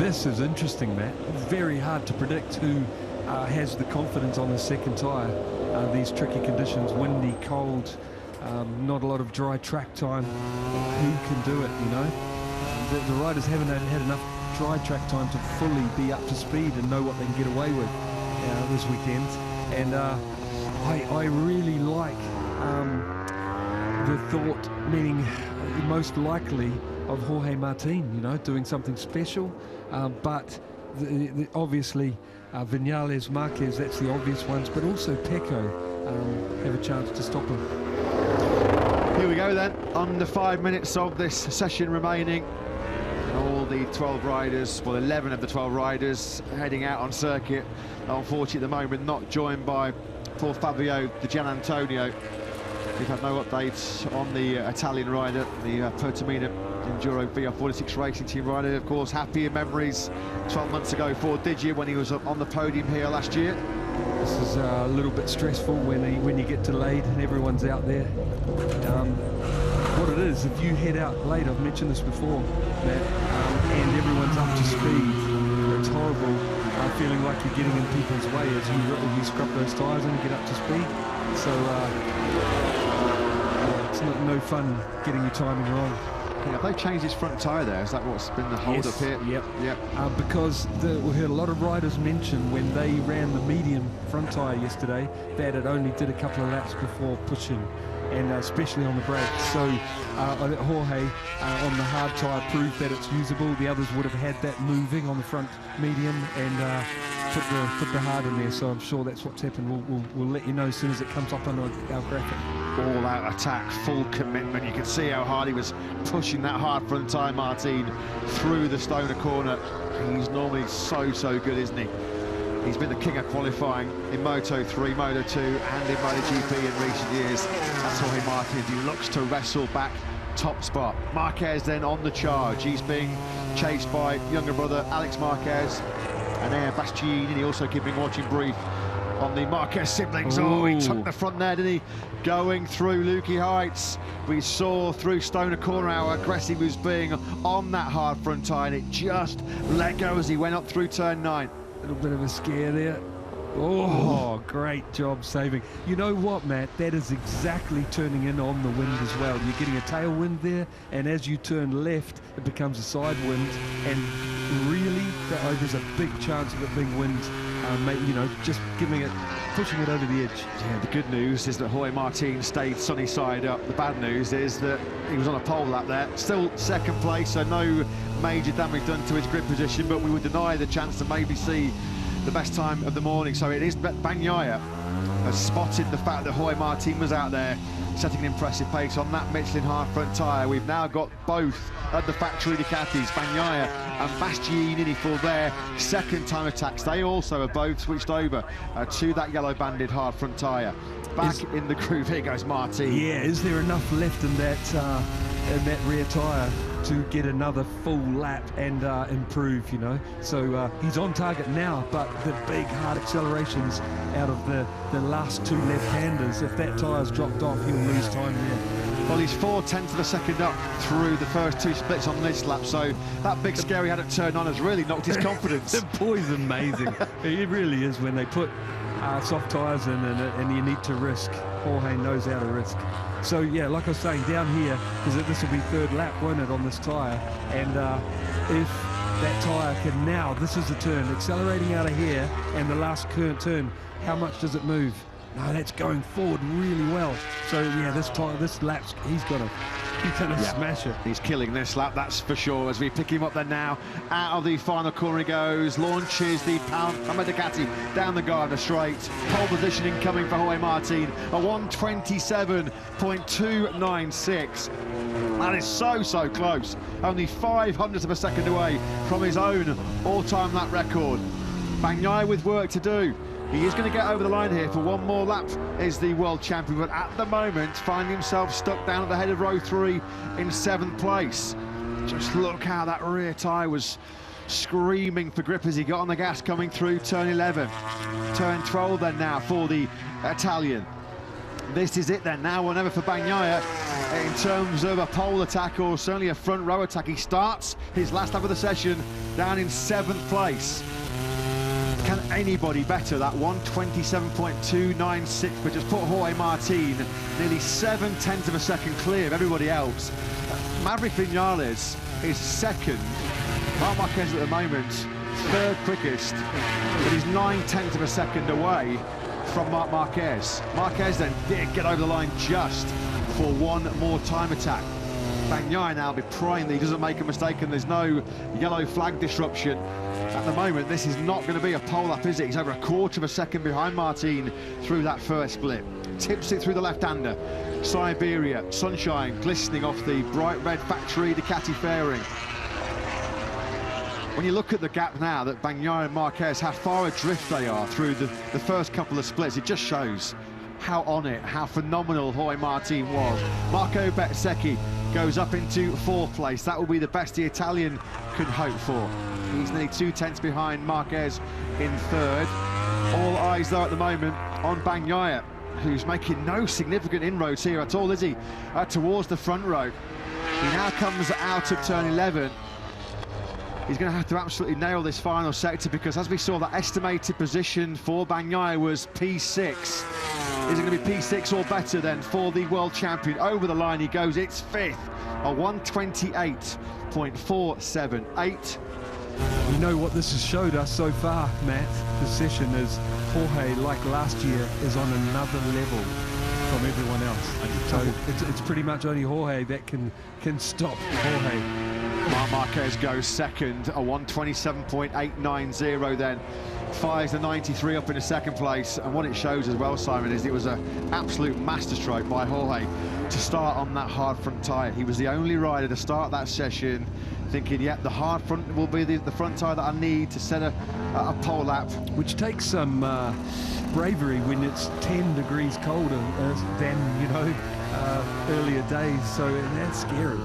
This is interesting, Matt. Very hard to predict who has the confidence on the second tyre. These tricky conditions, windy, cold, not a lot of dry track time. Who can do it, you know? The riders haven't had enough dry track time to fully be up to speed and know what they can get away with this weekend. And I really like the thought, meaning most likely, of Jorge Martin, you know, doing something special. But obviously Vinales, Marquez, that's the obvious ones, but also Pecco have a chance to stop him. Here we go then, under 5 minutes of this session remaining. All the 12 riders, well 11 of the 12 riders heading out on circuit. Unfortunately at the moment not joined by poor Fabio Di Gianantonio. We've had no updates on the Italian rider, the Pertamina Enduro VR46 racing team rider. Of course, happier memories 12 months ago for Digi when he was up on the podium here last year. This is a little bit stressful when you get delayed and everyone's out there. What it is, if you head out late, I've mentioned this before, Matt, and everyone's up to speed, it's horrible feeling like you're getting in people's way as you scrub those tyres and get up to speed. So it's no fun getting your timing wrong. Yeah, they changed his front tyre there. Is that what's been the hold up here? Yep. Because we heard a lot of riders mention when they ran the medium front tyre yesterday that it only did a couple of laps before pushing, and especially on the brakes. So Jorge on the hard tyre proved that it's usable. The others would have had that moving on the front medium and put the hard in there. So I'm sure that's what's happened. We'll let you know as soon as it comes up on our graphic. All-out attack, full commitment. You can see how hard he was pushing that hard front tyre, Martin, through the Stoner corner. He's normally so good, isn't he? He's been the king of qualifying in Moto3, Moto2 and in MotoGP in recent years. That's Jorge Martin. He looks to wrestle back top spot. Marquez then on the charge. He's being chased by younger brother Alex Marquez and there Bastianini also keeping watching brief on the Marquez siblings. Oh, he took the front there, didn't he? Going through Lukey Heights. We saw through Stoner corner how aggressive he was being on that hard front tyre, and it just let go as he went up through turn 9. A little bit of a scare there. Oh, great job saving. You know what, Matt? That is exactly turning in on the wind as well. You're getting a tailwind there, and as you turn left, it becomes a side wind, and really, there's a big chance of it being wind, you know, just pushing it over the edge. Yeah, the good news is that Jorge Martin stayed sunny side up. The bad news is that he was on a pole lap there. Still second place, so no major damage done to his grip position, but we would deny the chance to maybe see the best time of the morning. So it is Bagnaia has spotted the fact that Jorge Martin was out there setting an impressive pace on that Michelin hard front tyre. We've now got both at the factory Ducatis, Bagnaia and Bastianini, for their second time attacks. They also have both switched over to that yellow banded hard front tyre. Back in the groove, here goes Martin. Yeah, is there enough left in that rear tyre to get another full lap and improve, you know? So he's on target now, but the big hard accelerations out of the last two left-handers, if that tyre's dropped off, he'll lose time there. Well, he's 4/10 of a second up through the first two splits on this lap, so that big scare he had at turn 9 has really knocked his confidence. The boy's amazing. It really is. When they put soft tyres in and you need to risk, Jorge knows how to risk. So yeah, like I was saying, down here, because this will be third lap, won't it, on this tyre? And if that tyre can now, this is the turn, accelerating out of here, and the last turn, how much does it move? No, that's going forward really well. So yeah, this lap's, he's gonna smash it. He's killing this lap, that's for sure. As we pick him up there now, out of the final corner he goes, launches the Palma Ducati down the Gardner straight. Pole positioning coming for Jorge Martin, a 1:27.296. That is so close. Only 0.05 of a second away from his own all-time lap record. Bagnaia with work to do. He is going to get over the line here for one more lap, is the world champion, but at the moment finding himself stuck down at the head of row 3 in 7th place. Just look how that rear tyre was screaming for grip as he got on the gas coming through turn 11. Turn 12 then now for the Italian. This is it then, now or never for Bagnaia. in terms of a pole attack, or certainly a front row attack. He starts his last lap of the session down in 7th place. Can anybody better that 1:27.296, but just put Jorge Martin nearly 7/10 of a second clear of everybody else. Maverick Vinales is second. Marc Marquez at the moment, 3rd quickest, but he's 9/10 of a second away from Marc Marquez. Marquez then did get over the line just for one more time attack. Bagnaia now be praying that he doesn't make a mistake and there's no yellow flag disruption. At the moment, this is not going to be a pole up, is it? He's over a 1/4 of a second behind Martin through that first split. Tips it through the left-hander. Siberia, sunshine glistening off the bright red factory Ducati fairing. When you look at the gap now that Bagnaia and Marquez, how far adrift they are through the first couple of splits, it just shows how on it, how phenomenal Jorge Martin was. Marco Bezzecchi goes up into 4th place. That will be the best the Italian could hope for. He's nearly 2/10 behind Marquez in 3rd. All eyes, though, at the moment on Bagnaia, who's making no significant inroads here at all, is he? Towards the front row. He now comes out of turn 11. He's going to have to absolutely nail this final sector, because as we saw, that estimated position for Bagnaia was P6. Is it going to be P6 or better then for the world champion? Over the line he goes, it's 5th, a 1:28.478. You know what this has showed us so far, Matt, this session, is Jorge, like last year, is on another level from everyone else. So it's pretty much only Jorge that can stop Jorge. Marc Marquez goes second, a 1:27.890 then. Fires the 93 up into 2nd place, and what it shows as well, Simon, is it was an absolute masterstroke by Jorge to start on that hard front tyre. He was the only rider to start that session thinking, yeah, the hard front will be the front tyre that I need to set a pole lap. Which takes some bravery when it's 10 degrees colder than, you know, earlier days, so that's scary.